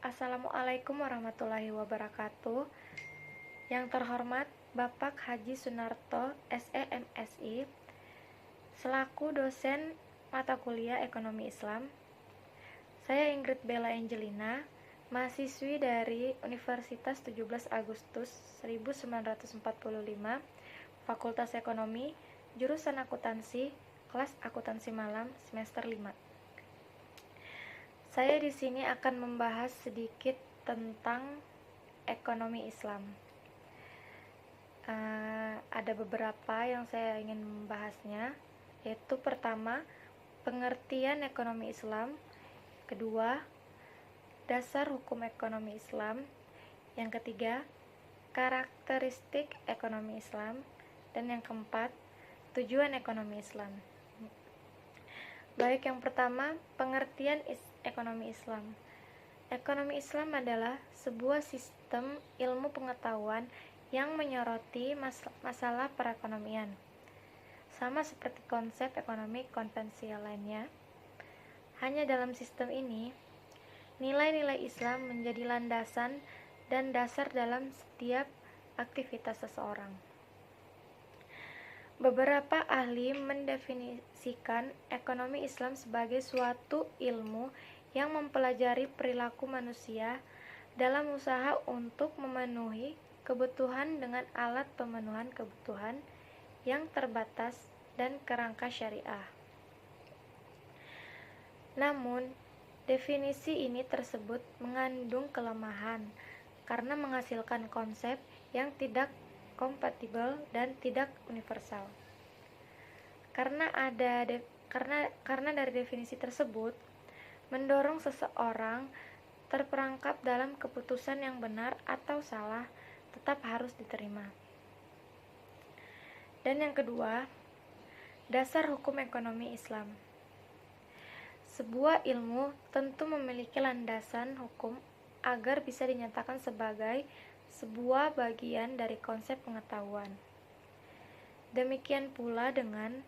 Assalamualaikum warahmatullahi wabarakatuh. Yang terhormat Bapak Haji Sunarto, SEMSI, selaku dosen mata kuliah Ekonomi Islam. Saya Ingrid Bella Angelina, mahasiswi dari Universitas 17 Agustus 1945, Fakultas Ekonomi, jurusan Akuntansi, kelas Akuntansi Malam, semester 5. Saya di sini akan membahas sedikit tentang ekonomi Islam. Ada beberapa yang saya ingin membahasnya, yaitu pertama, pengertian ekonomi Islam, kedua, dasar hukum ekonomi Islam, yang ketiga, karakteristik ekonomi Islam, dan yang keempat, tujuan ekonomi Islam. Baik, yang pertama, pengertian ekonomi Islam. Ekonomi Islam adalah sebuah sistem ilmu pengetahuan yang menyoroti masalah perekonomian. Sama seperti konsep ekonomi konvensional lainnya, hanya dalam sistem ini, nilai-nilai Islam menjadi landasan dan dasar dalam setiap aktivitas seseorang. Beberapa ahli mendefinisikan ekonomi Islam sebagai suatu ilmu yang mempelajari perilaku manusia dalam usaha untuk memenuhi kebutuhan dengan alat pemenuhan kebutuhan yang terbatas dan kerangka syariah. Namun, definisi ini tersebut mengandung kelemahan karena menghasilkan konsep yang tidak kompatibel dan tidak universal. Karena dari definisi tersebut mendorong seseorang terperangkap dalam keputusan yang benar atau salah tetap harus diterima. Dan yang kedua, dasar hukum ekonomi Islam. Sebuah ilmu tentu memiliki landasan hukum agar bisa dinyatakan sebagai sebuah bagian dari konsep pengetahuan. Demikian pula dengan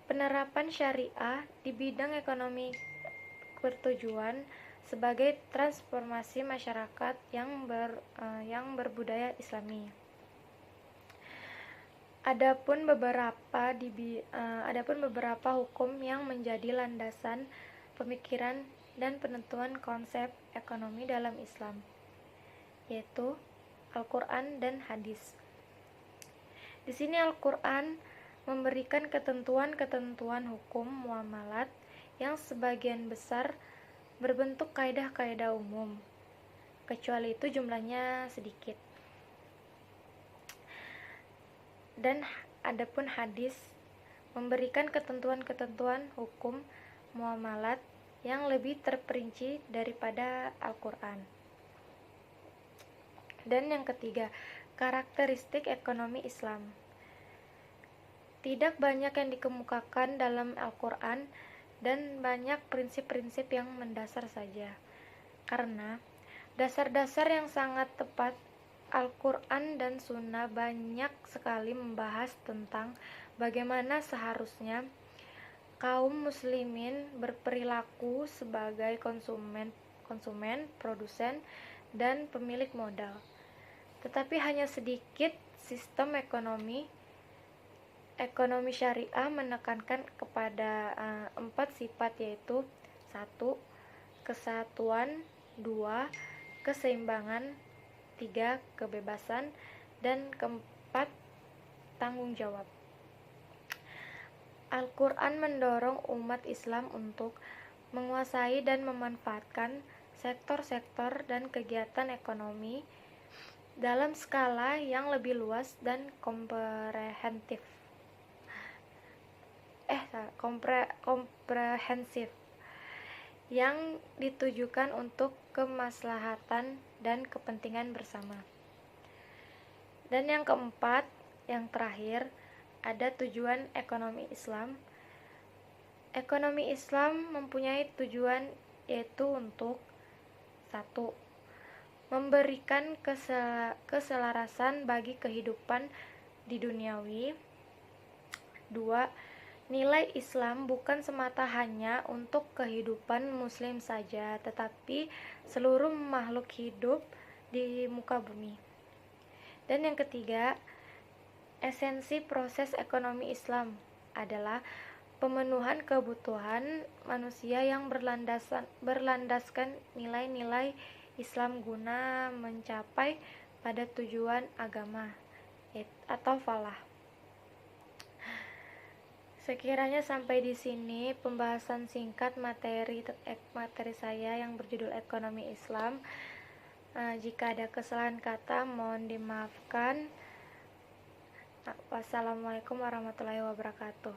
penerapan syariah di bidang ekonomi bertujuan sebagai transformasi masyarakat yang berbudaya Islami. Adapun beberapa hukum yang menjadi landasan pemikiran dan penentuan konsep ekonomi dalam Islam, yaitu Al-Quran dan hadis. Di sini Al-Quran memberikan ketentuan-ketentuan hukum muamalat yang sebagian besar berbentuk kaidah-kaidah umum, kecuali itu jumlahnya sedikit. Dan adapun hadis memberikan ketentuan-ketentuan hukum muamalat yang lebih terperinci daripada Al-Quran. Dan yang ketiga, karakteristik ekonomi Islam. Tidak banyak yang dikemukakan dalam Al-Quran dan banyak prinsip-prinsip yang mendasar saja. Karena dasar-dasar yang sangat tepat, Al-Quran dan Sunnah banyak sekali membahas tentang bagaimana seharusnya kaum muslimin berperilaku sebagai konsumen, produsen, dan pemilik modal. Tetapi hanya sedikit sistem ekonomi syariah menekankan kepada 4 sifat, yaitu 1. Kesatuan, 2. Keseimbangan, 3. Kebebasan, dan keempat, tanggung jawab. Al-Quran mendorong umat Islam untuk menguasai dan memanfaatkan sektor-sektor dan kegiatan ekonomi dalam skala yang lebih luas dan komprehensif yang ditujukan untuk kemaslahatan dan kepentingan bersama. Dan yang keempat, yang terakhir, ada tujuan ekonomi Islam. Ekonomi Islam mempunyai tujuan, yaitu untuk 1. Memberikan keselarasan bagi kehidupan di duniawi. 2. Nilai Islam bukan semata hanya untuk kehidupan Muslim saja, tetapi seluruh makhluk hidup di muka bumi. Dan yang ketiga, esensi proses ekonomi Islam adalah pemenuhan kebutuhan manusia yang berlandaskan nilai-nilai Islam guna mencapai pada tujuan agama atau falah. Sekiranya sampai di sini pembahasan singkat materi saya yang berjudul Ekonomi Islam. Jika ada kesalahan kata mohon dimaafkan. Wassalamualaikum warahmatullahi wabarakatuh.